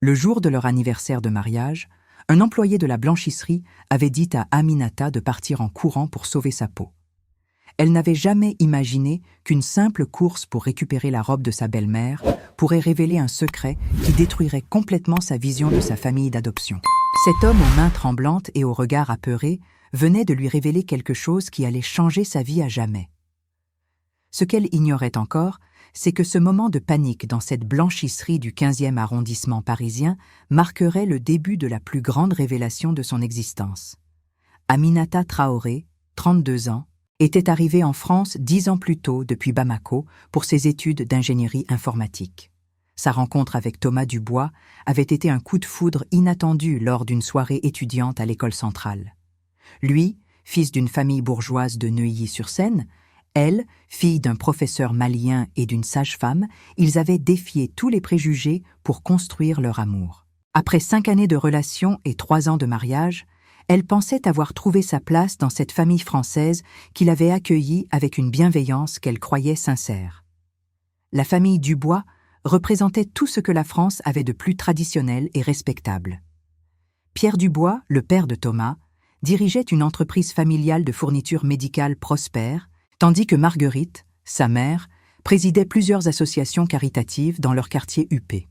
Le jour de leur anniversaire de mariage, un employé de la blanchisserie avait dit à Aminata de partir en courant pour sauver sa peau. Elle n'avait jamais imaginé qu'une simple course pour récupérer la robe de sa belle-mère pourrait révéler un secret qui détruirait complètement sa vision de sa famille d'adoption. Cet homme aux mains tremblantes et au regard apeuré venait de lui révéler quelque chose qui allait changer sa vie à jamais. Ce qu'elle ignorait encore, c'est que ce moment de panique dans cette blanchisserie du 15e arrondissement parisien marquerait le début de la plus grande révélation de son existence. Aminata Traoré, 32 ans, était arrivée en France 10 ans plus tôt depuis Bamako pour ses études d'ingénierie informatique. Sa rencontre avec Thomas Dubois avait été un coup de foudre inattendu lors d'une soirée étudiante à l'école centrale. Lui, fils d'une famille bourgeoise de Neuilly-sur-Seine, elle, fille d'un professeur malien et d'une sage-femme, ils avaient défié tous les préjugés pour construire leur amour. Après 5 années de relation et 3 ans de mariage, elle pensait avoir trouvé sa place dans cette famille française qui l'avait accueillie avec une bienveillance qu'elle croyait sincère. La famille Dubois représentait tout ce que la France avait de plus traditionnel et respectable. Pierre Dubois, le père de Thomas, dirigeait une entreprise familiale de fournitures médicales prospère, tandis que Marguerite, sa mère, présidait plusieurs associations caritatives dans leur quartier huppé.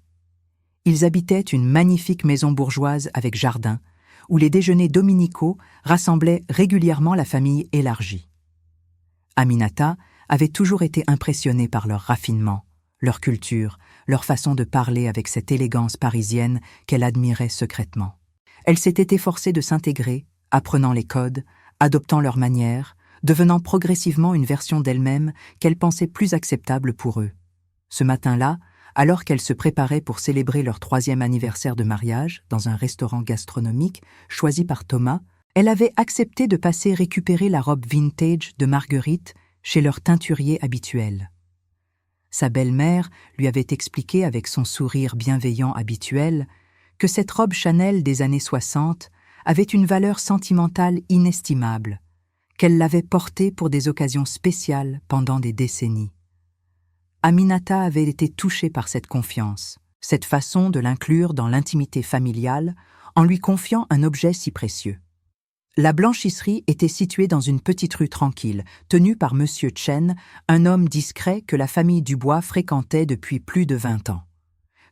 Ils habitaient une magnifique maison bourgeoise avec jardin, où les déjeuners dominicaux rassemblaient régulièrement la famille élargie. Aminata avait toujours été impressionnée par leur raffinement, leur culture, leur façon de parler avec cette élégance parisienne qu'elle admirait secrètement. Elle s'était efforcée de s'intégrer, apprenant les codes, adoptant leurs manières, devenant progressivement une version d'elle-même qu'elle pensait plus acceptable pour eux. Ce matin-là, alors qu'elle se préparait pour célébrer leur 3e anniversaire de mariage dans un restaurant gastronomique choisi par Thomas, elle avait accepté de passer récupérer la robe vintage de Marguerite chez leur teinturier habituel. Sa belle-mère lui avait expliqué avec son sourire bienveillant habituel que cette robe Chanel des années 60 avait une valeur sentimentale inestimable, qu'elle l'avait portée pour des occasions spéciales pendant des décennies. Aminata avait été touchée par cette confiance, cette façon de l'inclure dans l'intimité familiale en lui confiant un objet si précieux. La blanchisserie était située dans une petite rue tranquille, tenue par M. Chen, un homme discret que la famille Dubois fréquentait depuis plus de 20 ans.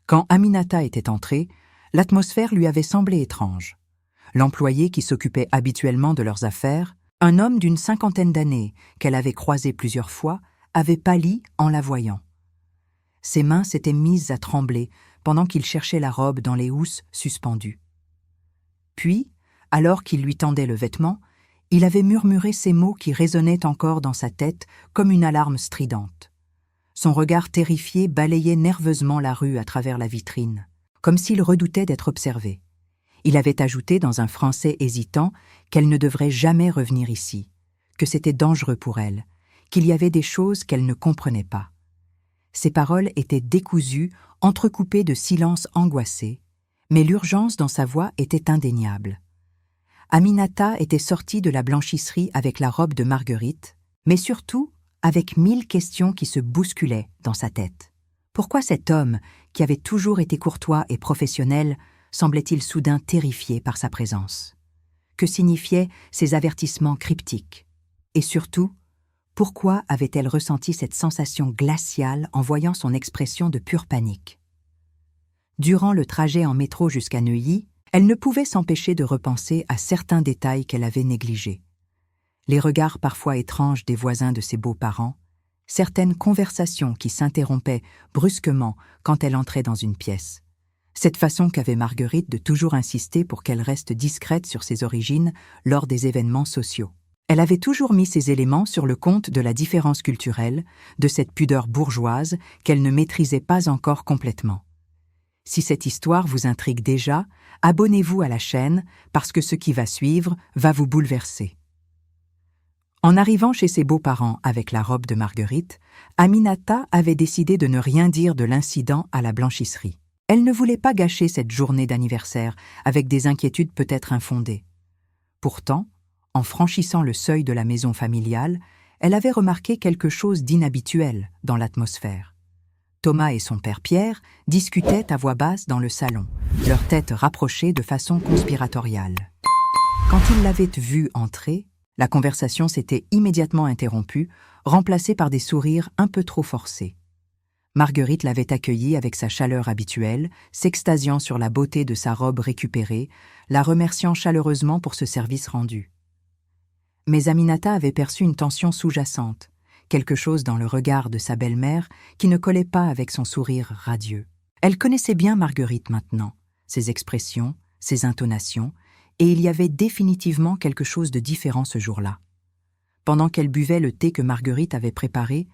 Quand Aminata était entrée, l'atmosphère lui avait semblé étrange. L'employé qui s'occupait habituellement de leurs affaires, un homme d'une 50aine d'années, qu'elle avait croisé plusieurs fois, avait pâli en la voyant. Ses mains s'étaient mises à trembler pendant qu'il cherchait la robe dans les housses suspendues. Puis, alors qu'il lui tendait le vêtement, il avait murmuré ces mots qui résonnaient encore dans sa tête comme une alarme stridente. Son regard terrifié balayait nerveusement la rue à travers la vitrine, comme s'il redoutait d'être observé. Il avait ajouté dans un français hésitant qu'elle ne devrait jamais revenir ici, que c'était dangereux pour elle, qu'il y avait des choses qu'elle ne comprenait pas. Ses paroles étaient décousues, entrecoupées de silences angoissés, mais l'urgence dans sa voix était indéniable. Aminata était sortie de la blanchisserie avec la robe de Marguerite, mais surtout avec 1000 questions qui se bousculaient dans sa tête. Pourquoi cet homme, qui avait toujours été courtois et professionnel, semblait-il soudain terrifié par sa présence? Que signifiaient ces avertissements cryptiques? Et surtout, pourquoi avait-elle ressenti cette sensation glaciale en voyant son expression de pure panique? Durant le trajet en métro jusqu'à Neuilly, elle ne pouvait s'empêcher de repenser à certains détails qu'elle avait négligés. Les regards parfois étranges des voisins de ses beaux-parents, certaines conversations qui s'interrompaient brusquement quand elle entrait dans une pièce, cette façon qu'avait Marguerite de toujours insister pour qu'elle reste discrète sur ses origines lors des événements sociaux. Elle avait toujours mis ces éléments sur le compte de la différence culturelle, de cette pudeur bourgeoise qu'elle ne maîtrisait pas encore complètement. Si cette histoire vous intrigue déjà, abonnez-vous à la chaîne parce que ce qui va suivre va vous bouleverser. En arrivant chez ses beaux-parents avec la robe de Marguerite, Aminata avait décidé de ne rien dire de l'incident à la blanchisserie. Elle ne voulait pas gâcher cette journée d'anniversaire avec des inquiétudes peut-être infondées. Pourtant, en franchissant le seuil de la maison familiale, elle avait remarqué quelque chose d'inhabituel dans l'atmosphère. Thomas et son père Pierre discutaient à voix basse dans le salon, leurs têtes rapprochées de façon conspiratoriale. Quand ils l'avaient vue entrer, la conversation s'était immédiatement interrompue, remplacée par des sourires un peu trop forcés. Marguerite l'avait accueillie avec sa chaleur habituelle, s'extasiant sur la beauté de sa robe récupérée, la remerciant chaleureusement pour ce service rendu. Mais Aminata avait perçu une tension sous-jacente, quelque chose dans le regard de sa belle-mère qui ne collait pas avec son sourire radieux. Elle connaissait bien Marguerite maintenant, ses expressions, ses intonations, et il y avait définitivement quelque chose de différent ce jour-là. Pendant qu'elle buvait le thé que Marguerite avait préparé,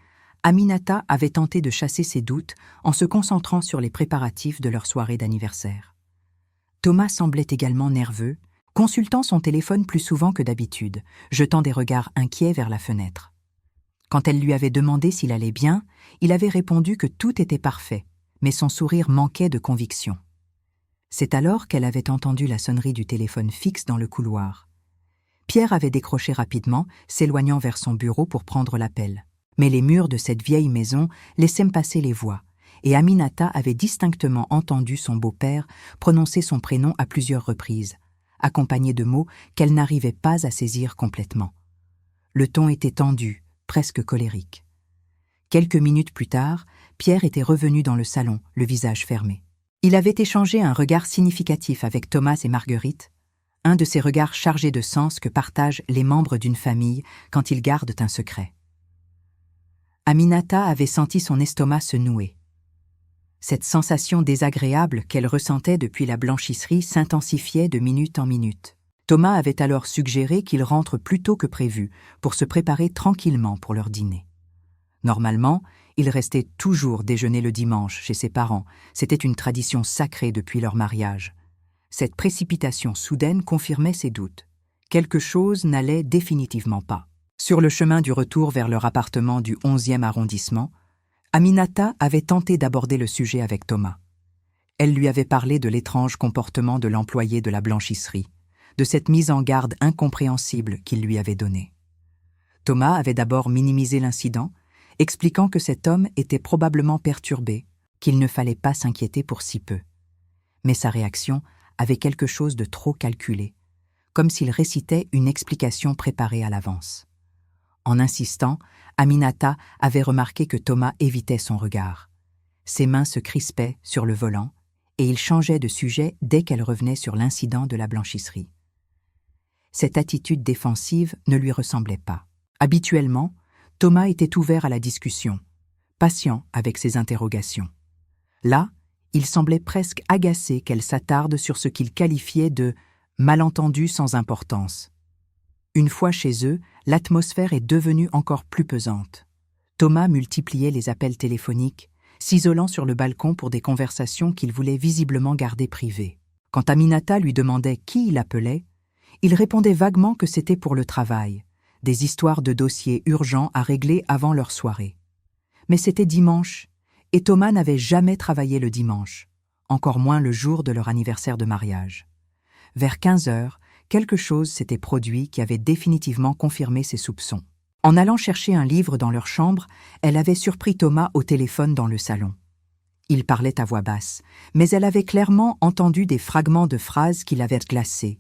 Aminata avait tenté de chasser ses doutes en se concentrant sur les préparatifs de leur soirée d'anniversaire. Thomas semblait également nerveux, consultant son téléphone plus souvent que d'habitude, jetant des regards inquiets vers la fenêtre. Quand elle lui avait demandé s'il allait bien, il avait répondu que tout était parfait, mais son sourire manquait de conviction. C'est alors qu'elle avait entendu la sonnerie du téléphone fixe dans le couloir. Pierre avait décroché rapidement, s'éloignant vers son bureau pour prendre l'appel. Mais les murs de cette vieille maison laissaient passer les voix, et Aminata avait distinctement entendu son beau-père prononcer son prénom à plusieurs reprises, accompagné de mots qu'elle n'arrivait pas à saisir complètement. Le ton était tendu, presque colérique. Quelques minutes plus tard, Pierre était revenu dans le salon, le visage fermé. Il avait échangé un regard significatif avec Thomas et Marguerite, un de ces regards chargés de sens que partagent les membres d'une famille quand ils gardent un secret. Aminata avait senti son estomac se nouer. Cette sensation désagréable qu'elle ressentait depuis la blanchisserie s'intensifiait de minute en minute. Thomas avait alors suggéré qu'ils rentrent plus tôt que prévu pour se préparer tranquillement pour leur dîner. Normalement, ils restaient toujours déjeuner le dimanche chez ses parents. C'était une tradition sacrée depuis leur mariage. Cette précipitation soudaine confirmait ses doutes. Quelque chose n'allait définitivement pas. Sur le chemin du retour vers leur appartement du 11e arrondissement, Aminata avait tenté d'aborder le sujet avec Thomas. Elle lui avait parlé de l'étrange comportement de l'employé de la blanchisserie, de cette mise en garde incompréhensible qu'il lui avait donnée. Thomas avait d'abord minimisé l'incident, expliquant que cet homme était probablement perturbé, qu'il ne fallait pas s'inquiéter pour si peu. Mais sa réaction avait quelque chose de trop calculé, comme s'il récitait une explication préparée à l'avance. En insistant, Aminata avait remarqué que Thomas évitait son regard. Ses mains se crispaient sur le volant et il changeait de sujet dès qu'elle revenait sur l'incident de la blanchisserie. Cette attitude défensive ne lui ressemblait pas. Habituellement, Thomas était ouvert à la discussion, patient avec ses interrogations. Là, il semblait presque agacé qu'elle s'attarde sur ce qu'il qualifiait de « malentendu sans importance ». Une fois chez eux, l'atmosphère est devenue encore plus pesante. Thomas multipliait les appels téléphoniques, s'isolant sur le balcon pour des conversations qu'il voulait visiblement garder privées. Quand Aminata lui demandait qui il appelait, il répondait vaguement que c'était pour le travail, des histoires de dossiers urgents à régler avant leur soirée. Mais c'était dimanche, et Thomas n'avait jamais travaillé le dimanche, encore moins le jour de leur anniversaire de mariage. Vers 15 heures, quelque chose s'était produit qui avait définitivement confirmé ses soupçons. En allant chercher un livre dans leur chambre, elle avait surpris Thomas au téléphone dans le salon. Il parlait à voix basse, mais elle avait clairement entendu des fragments de phrases qui l'avaient glacée.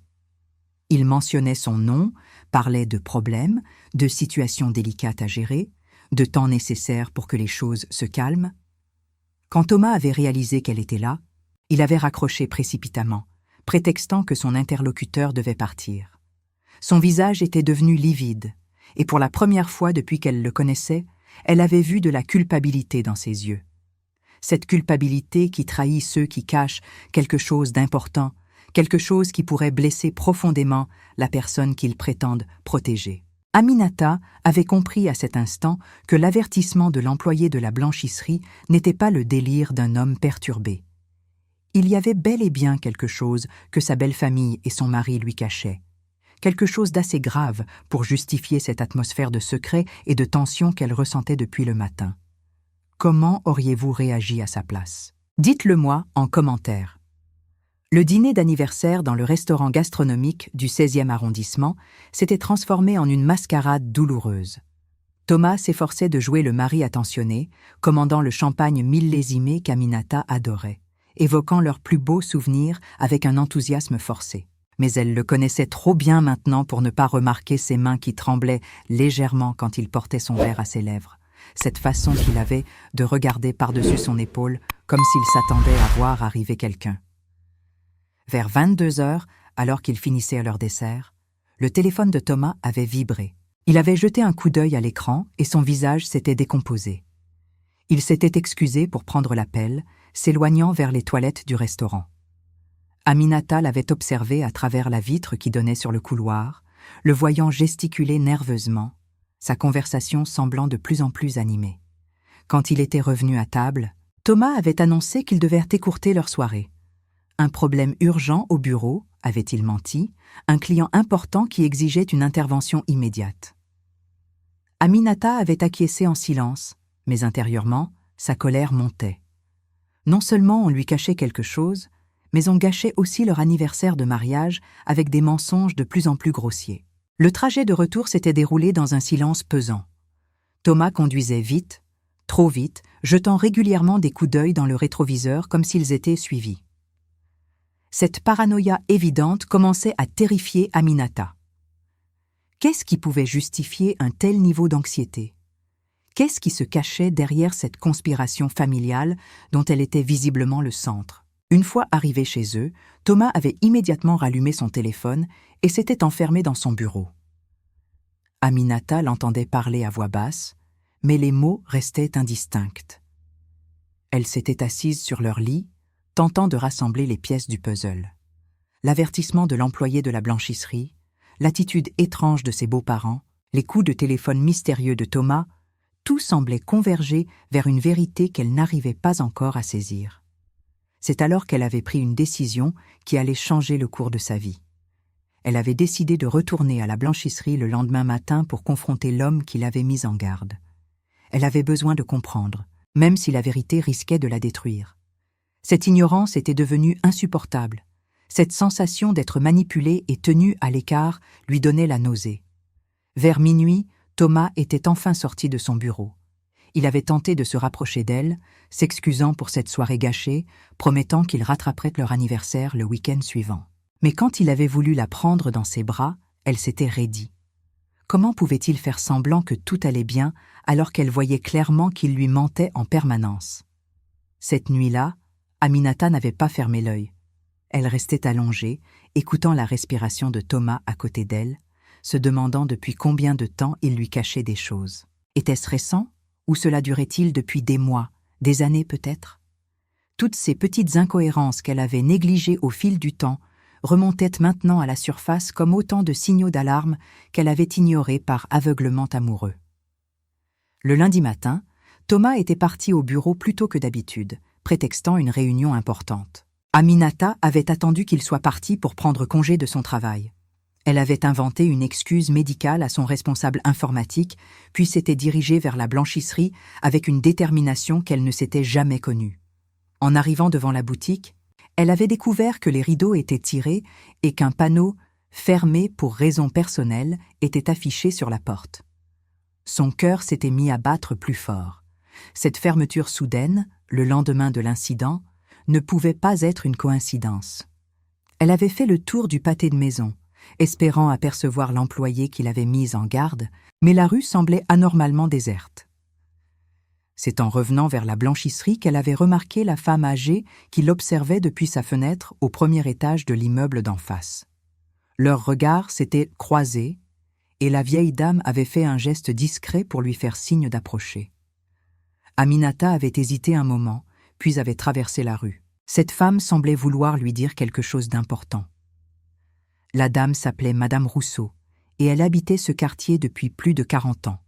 Il mentionnait son nom, parlait de problèmes, de situations délicates à gérer, de temps nécessaire pour que les choses se calment. Quand Thomas avait réalisé qu'elle était là, il avait raccroché précipitamment, prétextant que son interlocuteur devait partir. Son visage était devenu livide, et pour la première fois depuis qu'elle le connaissait, elle avait vu de la culpabilité dans ses yeux. Cette culpabilité qui trahit ceux qui cachent quelque chose d'important, quelque chose qui pourrait blesser profondément la personne qu'ils prétendent protéger. Aminata avait compris à cet instant que l'avertissement de l'employé de la blanchisserie n'était pas le délire d'un homme perturbé. Il y avait bel et bien quelque chose que sa belle-famille et son mari lui cachaient, quelque chose d'assez grave pour justifier cette atmosphère de secret et de tension qu'elle ressentait depuis le matin. Comment auriez-vous réagi à sa place? Dites-le-moi en commentaire. Le dîner d'anniversaire dans le restaurant gastronomique du 16e arrondissement s'était transformé en une mascarade douloureuse. Thomas s'efforçait de jouer le mari attentionné, commandant le champagne millésimé qu'Aminata adorait, évoquant leurs plus beaux souvenirs avec un enthousiasme forcé. Mais elle le connaissait trop bien maintenant pour ne pas remarquer ses mains qui tremblaient légèrement quand il portait son verre à ses lèvres, cette façon qu'il avait de regarder par-dessus son épaule comme s'il s'attendait à voir arriver quelqu'un. Vers 22 heures, alors qu'ils finissaient leur dessert, le téléphone de Thomas avait vibré. Il avait jeté un coup d'œil à l'écran et son visage s'était décomposé. Il s'était excusé pour prendre l'appel, s'éloignant vers les toilettes du restaurant. Aminata l'avait observé à travers la vitre qui donnait sur le couloir, le voyant gesticuler nerveusement, sa conversation semblant de plus en plus animée. Quand il était revenu à table, Thomas avait annoncé qu'ils devaient écourter leur soirée. Un problème urgent au bureau, avait-il menti, un client important qui exigeait une intervention immédiate. Aminata avait acquiescé en silence, mais intérieurement, sa colère montait. Non seulement on lui cachait quelque chose, mais on gâchait aussi leur anniversaire de mariage avec des mensonges de plus en plus grossiers. Le trajet de retour s'était déroulé dans un silence pesant. Thomas conduisait vite, trop vite, jetant régulièrement des coups d'œil dans le rétroviseur comme s'ils étaient suivis. Cette paranoïa évidente commençait à terrifier Aminata. Qu'est-ce qui pouvait justifier un tel niveau d'anxiété? Qu'est-ce qui se cachait derrière cette conspiration familiale dont elle était visiblement le centre? Une fois arrivé chez eux, Thomas avait immédiatement rallumé son téléphone et s'était enfermé dans son bureau. Aminata l'entendait parler à voix basse, mais les mots restaient indistincts. Elle s'était assise sur leur lit, tentant de rassembler les pièces du puzzle. L'avertissement de l'employé de la blanchisserie, l'attitude étrange de ses beaux-parents, les coups de téléphone mystérieux de Thomas, tout semblait converger vers une vérité qu'elle n'arrivait pas encore à saisir. C'est alors qu'elle avait pris une décision qui allait changer le cours de sa vie. Elle avait décidé de retourner à la blanchisserie le lendemain matin pour confronter l'homme qui l'avait mise en garde. Elle avait besoin de comprendre, même si la vérité risquait de la détruire. Cette ignorance était devenue insupportable. Cette sensation d'être manipulée et tenue à l'écart lui donnait la nausée. Vers minuit, Thomas était enfin sorti de son bureau. Il avait tenté de se rapprocher d'elle, s'excusant pour cette soirée gâchée, promettant qu'il rattraperait leur anniversaire le week-end suivant. Mais quand il avait voulu la prendre dans ses bras, elle s'était raidie. Comment pouvait-il faire semblant que tout allait bien alors qu'elle voyait clairement qu'il lui mentait en permanence? Cette nuit-là, Aminata n'avait pas fermé l'œil. Elle restait allongée, écoutant la respiration de Thomas à côté d'elle, se demandant depuis combien de temps il lui cachait des choses. Était-ce récent? Ou cela durait-il depuis des mois, des années peut-être? Toutes ces petites incohérences qu'elle avait négligées au fil du temps remontaient maintenant à la surface comme autant de signaux d'alarme qu'elle avait ignorés par aveuglement amoureux. Le lundi matin, Thomas était parti au bureau plus tôt que d'habitude, prétextant une réunion importante. Aminata avait attendu qu'il soit parti pour prendre congé de son travail. Elle avait inventé une excuse médicale à son responsable informatique, puis s'était dirigée vers la blanchisserie avec une détermination qu'elle ne s'était jamais connue. En arrivant devant la boutique, elle avait découvert que les rideaux étaient tirés et qu'un panneau « Fermé pour raisons personnelles » était affiché sur la porte. Son cœur s'était mis à battre plus fort. Cette fermeture soudaine, le lendemain de l'incident, ne pouvait pas être une coïncidence. Elle avait fait le tour du pâté de maison, espérant apercevoir l'employé qui l'avait mise en garde, mais la rue semblait anormalement déserte. C'est en revenant vers la blanchisserie qu'elle avait remarqué la femme âgée qui l'observait depuis sa fenêtre au premier étage de l'immeuble d'en face. Leurs regards s'étaient croisés et la vieille dame avait fait un geste discret pour lui faire signe d'approcher. Aminata avait hésité un moment, puis avait traversé la rue. Cette femme semblait vouloir lui dire quelque chose d'important. La dame s'appelait Madame Rousseau, et elle habitait ce quartier depuis plus de 40 ans.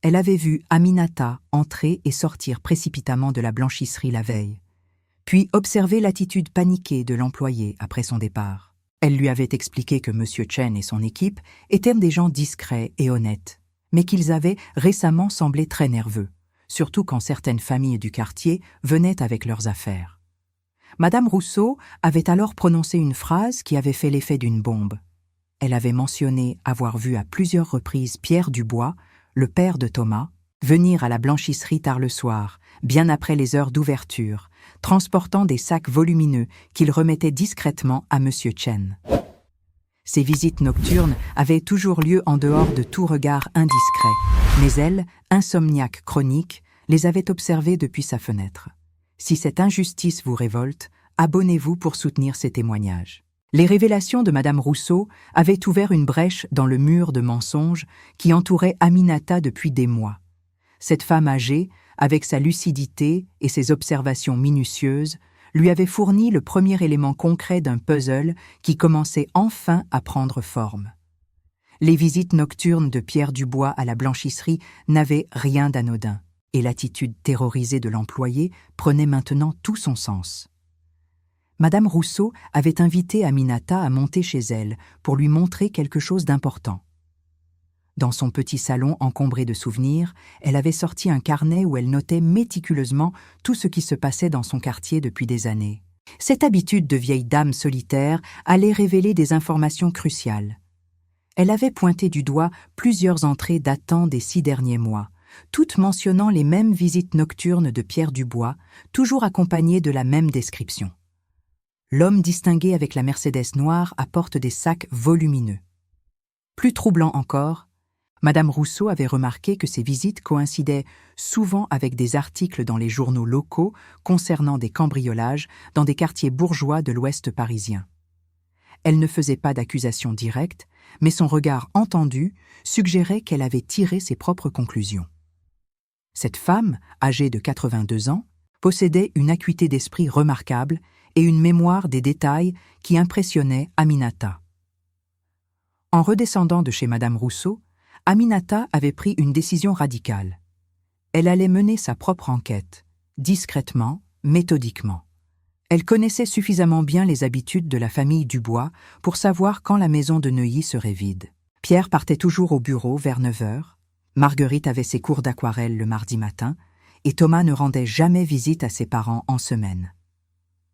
Elle avait vu Aminata entrer et sortir précipitamment de la blanchisserie la veille, puis observé l'attitude paniquée de l'employé après son départ. Elle lui avait expliqué que M. Chen et son équipe étaient des gens discrets et honnêtes, mais qu'ils avaient récemment semblé très nerveux, surtout quand certaines familles du quartier venaient avec leurs affaires. Madame Rousseau avait alors prononcé une phrase qui avait fait l'effet d'une bombe. Elle avait mentionné avoir vu à plusieurs reprises Pierre Dubois, le père de Thomas, venir à la blanchisserie tard le soir, bien après les heures d'ouverture, transportant des sacs volumineux qu'il remettait discrètement à M. Chen. Ces visites nocturnes avaient toujours lieu en dehors de tout regard indiscret, mais elle, insomniaque chronique, les avait observées depuis sa fenêtre. Si cette injustice vous révolte, abonnez-vous pour soutenir ces témoignages. Les révélations de Madame Rousseau avaient ouvert une brèche dans le mur de mensonges qui entourait Aminata depuis des mois. Cette femme âgée, avec sa lucidité et ses observations minutieuses, lui avait fourni le premier élément concret d'un puzzle qui commençait enfin à prendre forme. Les visites nocturnes de Pierre Dubois à la blanchisserie n'avaient rien d'anodin, et l'attitude terrorisée de l'employé prenait maintenant tout son sens. Madame Rousseau avait invité Aminata à monter chez elle pour lui montrer quelque chose d'important. Dans son petit salon encombré de souvenirs, elle avait sorti un carnet où elle notait méticuleusement tout ce qui se passait dans son quartier depuis des années. Cette habitude de vieille dame solitaire allait révéler des informations cruciales. Elle avait pointé du doigt plusieurs entrées datant des 6 derniers mois, toutes mentionnant les mêmes visites nocturnes de Pierre Dubois, toujours accompagnées de la même description. L'homme distingué avec la Mercedes noire apporte des sacs volumineux. Plus troublant encore, Madame Rousseau avait remarqué que ces visites coïncidaient souvent avec des articles dans les journaux locaux concernant des cambriolages dans des quartiers bourgeois de l'Ouest parisien. Elle ne faisait pas d'accusation directe, mais son regard entendu suggérait qu'elle avait tiré ses propres conclusions. Cette femme, âgée de 82 ans, possédait une acuité d'esprit remarquable et une mémoire des détails qui impressionnait Aminata. En redescendant de chez Madame Rousseau, Aminata avait pris une décision radicale. Elle allait mener sa propre enquête, discrètement, méthodiquement. Elle connaissait suffisamment bien les habitudes de la famille Dubois pour savoir quand la maison de Neuilly serait vide. Pierre partait toujours au bureau vers 9 heures, Marguerite avait ses cours d'aquarelle le mardi matin, et Thomas ne rendait jamais visite à ses parents en semaine.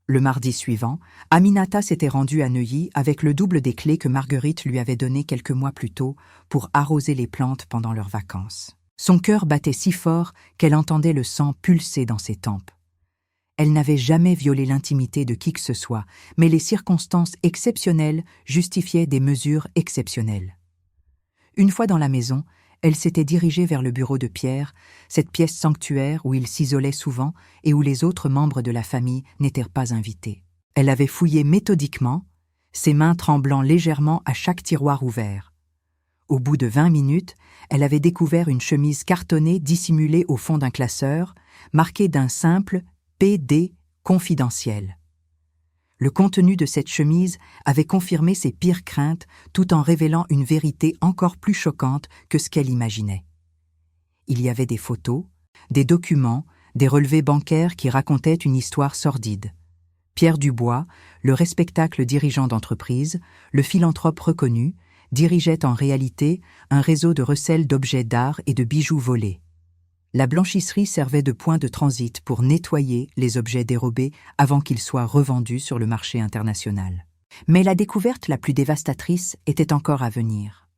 Le mardi suivant, Aminata s'était rendue à Neuilly avec le double des clés que Marguerite lui avait données quelques mois plus tôt pour arroser les plantes pendant leurs vacances. Son cœur battait si fort qu'elle entendait le sang pulser dans ses tempes. Elle n'avait jamais violé l'intimité de qui que ce soit, mais les circonstances exceptionnelles justifiaient des mesures exceptionnelles. Une fois dans la maison, elle s'était dirigée vers le bureau de Pierre, cette pièce sanctuaire où il s'isolait souvent et où les autres membres de la famille n'étaient pas invités. Elle avait fouillé méthodiquement, ses mains tremblant légèrement à chaque tiroir ouvert. Au bout de 20 minutes, elle avait découvert une chemise cartonnée dissimulée au fond d'un classeur, marquée d'un simple « PD confidentiel ». Le contenu de cette chemise avait confirmé ses pires craintes tout en révélant une vérité encore plus choquante que ce qu'elle imaginait. Il y avait des photos, des documents, des relevés bancaires qui racontaient une histoire sordide. Pierre Dubois, le respectable dirigeant d'entreprise, le philanthrope reconnu, dirigeait en réalité un réseau de recel d'objets d'art et de bijoux volés. La blanchisserie servait de point de transit pour nettoyer les objets dérobés avant qu'ils soient revendus sur le marché international. Mais la découverte la plus dévastatrice était encore à venir.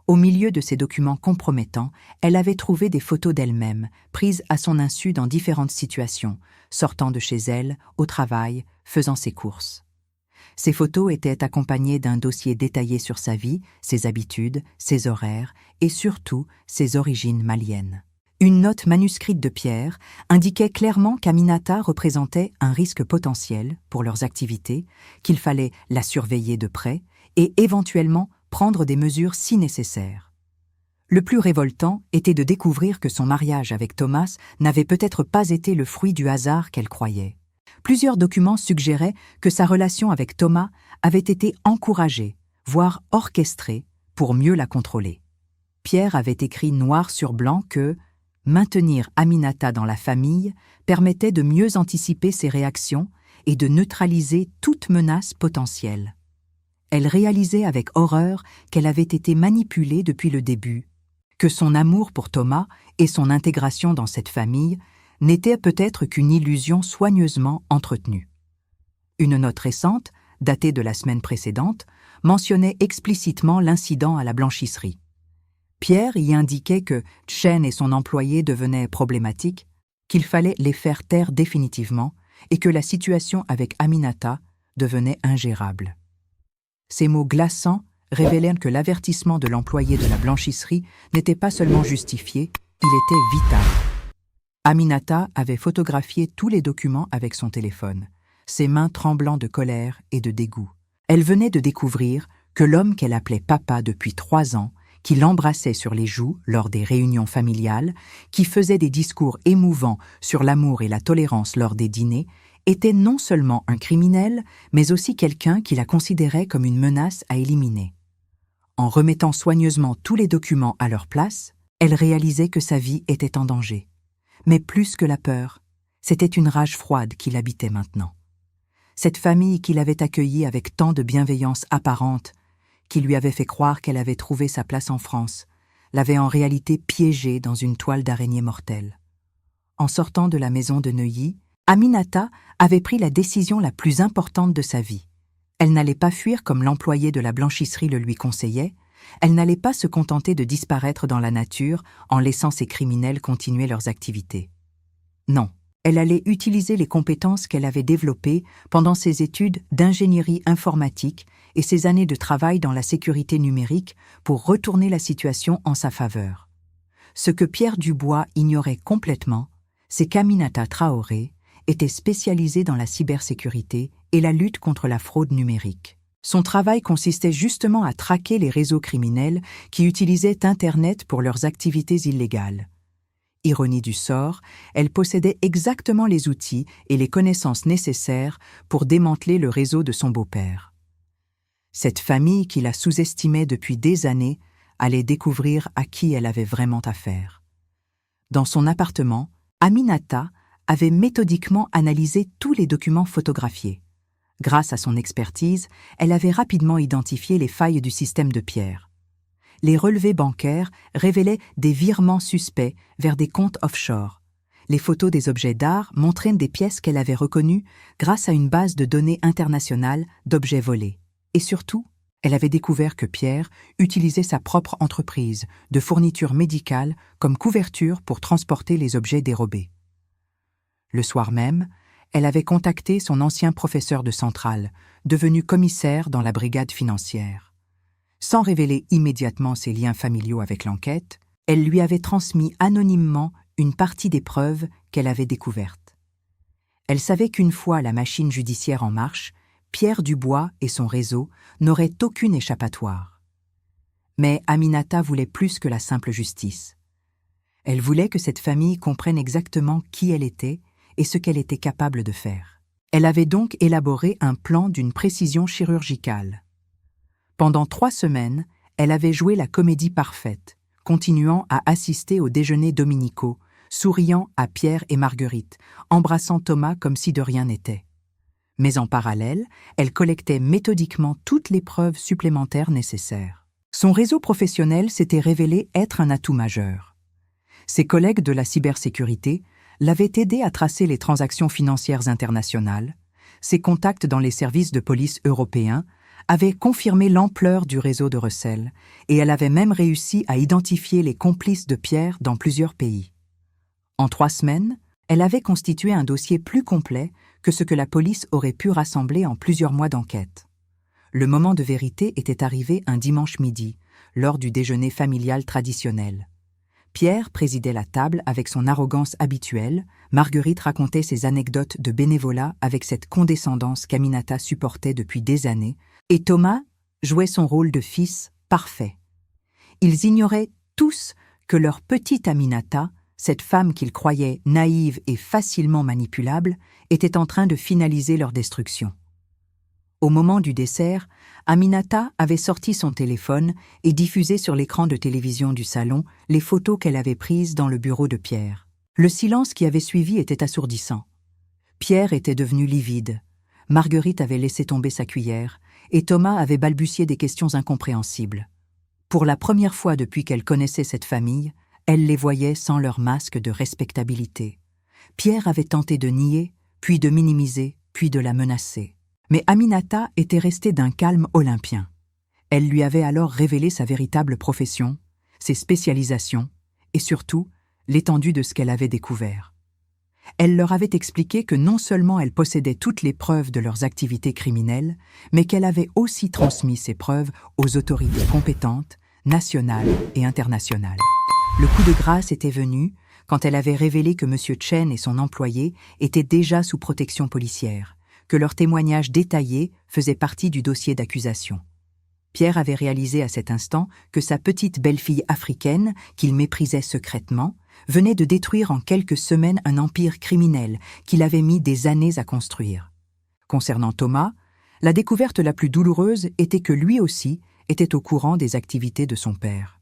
Au milieu de ces documents compromettants, elle avait trouvé des photos d'elle-même, prises à son insu dans différentes situations, sortant de chez elle, au travail, faisant ses courses. Ces photos étaient accompagnées d'un dossier détaillé sur sa vie, ses habitudes, ses horaires et surtout ses origines maliennes. Une note manuscrite de Pierre indiquait clairement qu'Aminata représentait un risque potentiel pour leurs activités, qu'il fallait la surveiller de près et éventuellement prendre des mesures si nécessaires. Le plus révoltant était de découvrir que son mariage avec Thomas n'avait peut-être pas été le fruit du hasard qu'elle croyait. Plusieurs documents suggéraient que sa relation avec Thomas avait été encouragée, voire orchestrée, pour mieux la contrôler. Pierre avait écrit noir sur blanc que maintenir Aminata dans la famille permettait de mieux anticiper ses réactions et de neutraliser toute menace potentielle. Elle réalisait avec horreur qu'elle avait été manipulée depuis le début, que son amour pour Thomas et son intégration dans cette famille n'étaient peut-être qu'une illusion soigneusement entretenue. Une note récente, datée de la semaine précédente, mentionnait explicitement l'incident à la blanchisserie. Pierre y indiquait que Chen et son employé devenaient problématiques, qu'il fallait les faire taire définitivement et que la situation avec Aminata devenait ingérable. Ces mots glaçants révélèrent que l'avertissement de l'employé de la blanchisserie n'était pas seulement justifié, il était vital. Aminata avait photographié tous les documents avec son téléphone, ses mains tremblant de colère et de dégoût. Elle venait de découvrir que l'homme qu'elle appelait papa depuis 3 ans, qui l'embrassait sur les joues lors des réunions familiales, qui faisait des discours émouvants sur l'amour et la tolérance lors des dîners, était non seulement un criminel, mais aussi quelqu'un qui la considérait comme une menace à éliminer. En remettant soigneusement tous les documents à leur place, elle réalisait que sa vie était en danger. Mais plus que la peur, c'était une rage froide qui l'habitait maintenant. Cette famille qui l'avait accueillie avec tant de bienveillance apparente, qui lui avait fait croire qu'elle avait trouvé sa place en France, l'avait en réalité piégée dans une toile d'araignée mortelle. En sortant de la maison de Neuilly, Aminata avait pris la décision la plus importante de sa vie. Elle n'allait pas fuir comme l'employé de la blanchisserie le lui conseillait, elle n'allait pas se contenter de disparaître dans la nature en laissant ces criminels continuer leurs activités. Non, elle allait utiliser les compétences qu'elle avait développées pendant ses études d'ingénierie informatique et ses années de travail dans la sécurité numérique pour retourner la situation en sa faveur. Ce que Pierre Dubois ignorait complètement, c'est qu'Aminata Traoré était spécialisée dans la cybersécurité et la lutte contre la fraude numérique. Son travail consistait justement à traquer les réseaux criminels qui utilisaient Internet pour leurs activités illégales. Ironie du sort, elle possédait exactement les outils et les connaissances nécessaires pour démanteler le réseau de son beau-père. Cette famille qui la sous-estimait depuis des années allait découvrir à qui elle avait vraiment affaire. Dans son appartement, Aminata avait méthodiquement analysé tous les documents photographiés. Grâce à son expertise, elle avait rapidement identifié les failles du système de Pierre. Les relevés bancaires révélaient des virements suspects vers des comptes offshore. Les photos des objets d'art montraient des pièces qu'elle avait reconnues grâce à une base de données internationale d'objets volés. Et surtout, elle avait découvert que Pierre utilisait sa propre entreprise de fourniture médicale comme couverture pour transporter les objets dérobés. Le soir même, elle avait contacté son ancien professeur de centrale, devenu commissaire dans la brigade financière. Sans révéler immédiatement ses liens familiaux avec l'enquête, elle lui avait transmis anonymement une partie des preuves qu'elle avait découvertes. Elle savait qu'une fois la machine judiciaire en marche, Pierre Dubois et son réseau n'auraient aucune échappatoire. Mais Aminata voulait plus que la simple justice. Elle voulait que cette famille comprenne exactement qui elle était et ce qu'elle était capable de faire. Elle avait donc élaboré un plan d'une précision chirurgicale. Pendant 3 semaines, elle avait joué la comédie parfaite, continuant à assister aux déjeuners dominicaux, souriant à Pierre et Marguerite, embrassant Thomas comme si de rien n'était. Mais en parallèle, elle collectait méthodiquement toutes les preuves supplémentaires nécessaires. Son réseau professionnel s'était révélé être un atout majeur. Ses collègues de la cybersécurité l'avaient aidé à tracer les transactions financières internationales, ses contacts dans les services de police européens avaient confirmé l'ampleur du réseau de recel, et elle avait même réussi à identifier les complices de Pierre dans plusieurs pays. En 3 semaines, elle avait constitué un dossier plus complet que ce que la police aurait pu rassembler en plusieurs mois d'enquête. Le moment de vérité était arrivé un dimanche midi, lors du déjeuner familial traditionnel. Pierre présidait la table avec son arrogance habituelle, Marguerite racontait ses anecdotes de bénévolat avec cette condescendance qu'Aminata supportait depuis des années, et Thomas jouait son rôle de fils parfait. Ils ignoraient tous que leur petite Aminata, cette femme qu'ils croyaient naïve et facilement manipulable, était en train de finaliser leur destruction. Au moment du dessert, Aminata avait sorti son téléphone et diffusé sur l'écran de télévision du salon les photos qu'elle avait prises dans le bureau de Pierre. Le silence qui avait suivi était assourdissant. Pierre était devenu livide. Marguerite avait laissé tomber sa cuillère et Thomas avait balbutié des questions incompréhensibles. Pour la première fois depuis qu'elle connaissait cette famille, elle les voyait sans leur masque de respectabilité. Pierre avait tenté de nier, puis de minimiser, puis de la menacer. Mais Aminata était restée d'un calme olympien. Elle lui avait alors révélé sa véritable profession, ses spécialisations et surtout l'étendue de ce qu'elle avait découvert. Elle leur avait expliqué que non seulement elle possédait toutes les preuves de leurs activités criminelles, mais qu'elle avait aussi transmis ces preuves aux autorités compétentes, nationales et internationales. Le coup de grâce était venu quand elle avait révélé que M. Chen et son employé étaient déjà sous protection policière, que leurs témoignages détaillés faisaient partie du dossier d'accusation. Pierre avait réalisé à cet instant que sa petite belle-fille africaine, qu'il méprisait secrètement, venait de détruire en quelques semaines un empire criminel qu'il avait mis des années à construire. Concernant Thomas, la découverte la plus douloureuse était que lui aussi était au courant des activités de son père.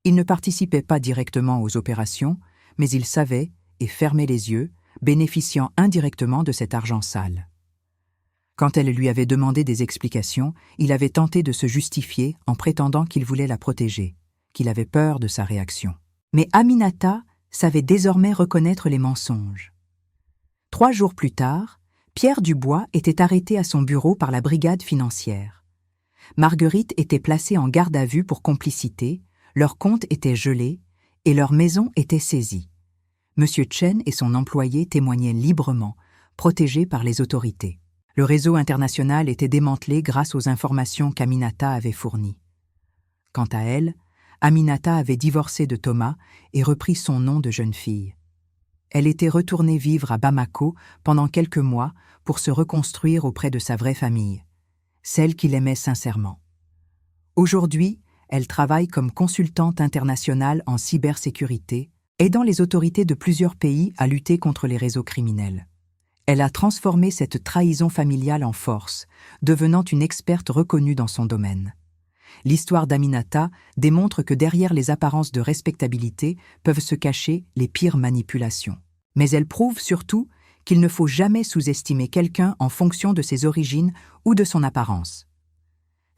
Il ne participait pas directement aux opérations, mais il savait et fermait les yeux, bénéficiant indirectement de cet argent sale. Quand elle lui avait demandé des explications, il avait tenté de se justifier en prétendant qu'il voulait la protéger, qu'il avait peur de sa réaction. Mais Aminata savait désormais reconnaître les mensonges. 3 jours plus tard, Pierre Dubois était arrêté à son bureau par la brigade financière. Marguerite était placée en garde à vue pour complicité, leur compte était gelé et leur maison était saisie. M. Chen et son employé témoignaient librement, protégés par les autorités. Le réseau international était démantelé grâce aux informations qu'Aminata avait fournies. Quant à elle, Aminata avait divorcé de Thomas et repris son nom de jeune fille. Elle était retournée vivre à Bamako pendant quelques mois pour se reconstruire auprès de sa vraie famille, celle qu'il aimait sincèrement. Aujourd'hui, elle travaille comme consultante internationale en cybersécurité, aidant les autorités de plusieurs pays à lutter contre les réseaux criminels. Elle a transformé cette trahison familiale en force, devenant une experte reconnue dans son domaine. L'histoire d'Aminata démontre que derrière les apparences de respectabilité peuvent se cacher les pires manipulations. Mais elle prouve surtout qu'il ne faut jamais sous-estimer quelqu'un en fonction de ses origines ou de son apparence.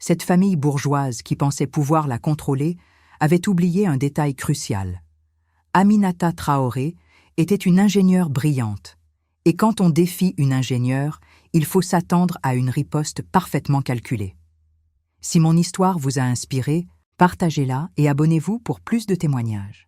Cette famille bourgeoise qui pensait pouvoir la contrôler avait oublié un détail crucial. Aminata Traoré était une ingénieure brillante. Et quand on défie une ingénieure, il faut s'attendre à une riposte parfaitement calculée. Si mon histoire vous a inspiré, partagez-la et abonnez-vous pour plus de témoignages.